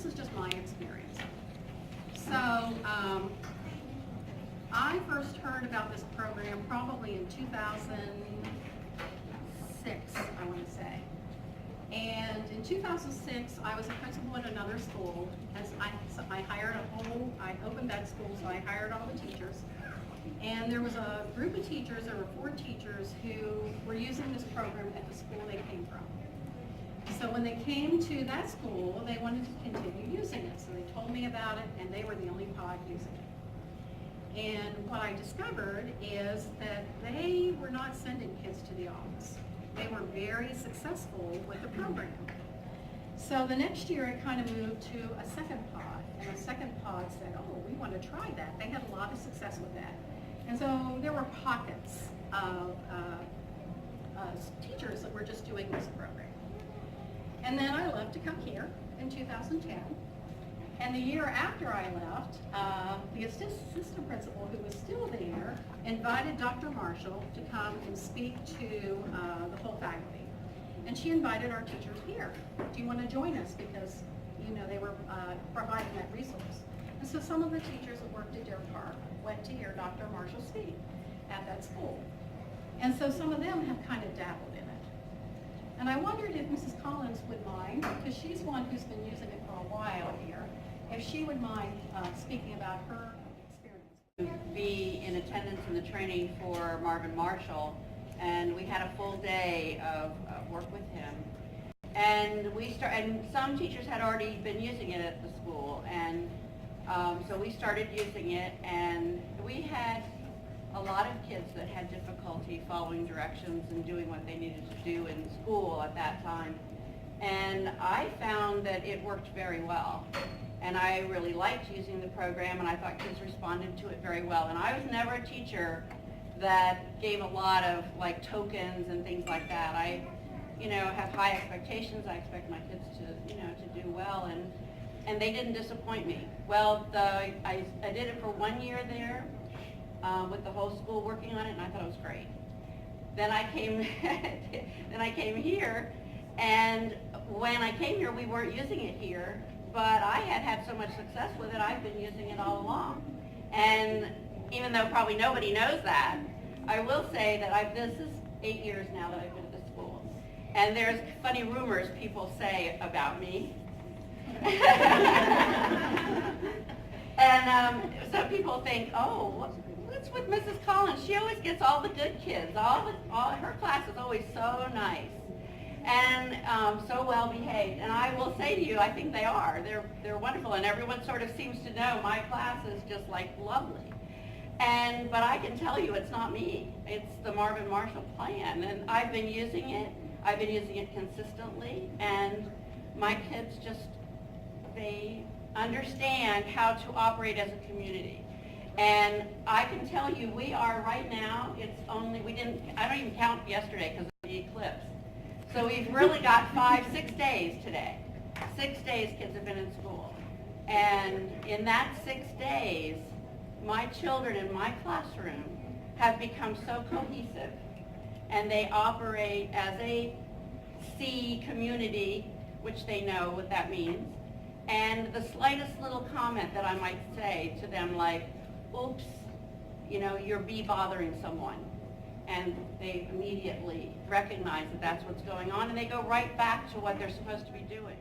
this is just my experience. So I first heard about this program probably in 2006, I want to say. And in 2006, I was a principal at another school, as I hired I opened that school, so I hired all the teachers. And there was a group of teachers, there were 4 teachers who were using this program at the school they came from. So when they came to that school, they wanted to continue using it. So they told me about it, and they were the only pod using it. And what I discovered is that they were not sending kids to the office. They were very successful with the program. So the next year it kind of moved to a second pod, and the second pod said, oh, we want to try that. They had a lot of success with that. And so there were pockets of teachers that were just doing this program. And then I left to come here in 2010. And the year after I left, the assistant principal, who was still there, invited Dr. Marshall to come and speak to the whole faculty. And she invited our teachers here. Do you want to join us? Because, you know, they were providing that resource. And so some of the teachers that worked at Deer Park went to hear Dr. Marshall speak at that school. And so some of them have kind of dabbled in it. And I wondered if Mrs. Collins would mind, because she's one who's been using it for a while here, if she would mind speaking about her experience. Be in attendance in the training for Marvin Marshall, and we had a full day of work with him. And and some teachers had already been using it at the school, and so we started using it, and we had a lot of kids that had difficulty following directions and doing what they needed to do in school at that time. And I found that it worked very well. And I really liked using the program, and I thought kids responded to it very well. And I was never a teacher that gave a lot of like tokens and things like that. I, have high expectations. I expect my kids to, to do well, and they didn't disappoint me. Well, I did it for 1 year there with the whole school working on it, and I thought it was great. Then I came, here, and when I came here, we weren't using it here. But I had so much success with it, I've been using it all along. And even though probably nobody knows that, I will say that this is 8 years now that I've been at the school. And there's funny rumors people say about me. And some people think, oh, what's with Mrs. Collins? She always gets all the good kids. All her class is always so nice. And so well behaved. And I will say to you, I think they are. They're wonderful, and everyone sort of seems to know my class is just like lovely. But I can tell you, it's not me. It's the Marvin Marshall plan, and I've been using it. I've been using it consistently, and my kids they understand how to operate as a community. And I can tell you, we are right now. I don't even count yesterday because of the eclipse. So we've really got 6 days today. 6 days kids have been in school. And in that 6 days, my children in my classroom have become so cohesive, and they operate as a C community, which they know what that means. And the slightest little comment that I might say to them, like, oops, you're bothering someone. And they immediately recognize that that's what's going on, and they go right back to what they're supposed to be doing.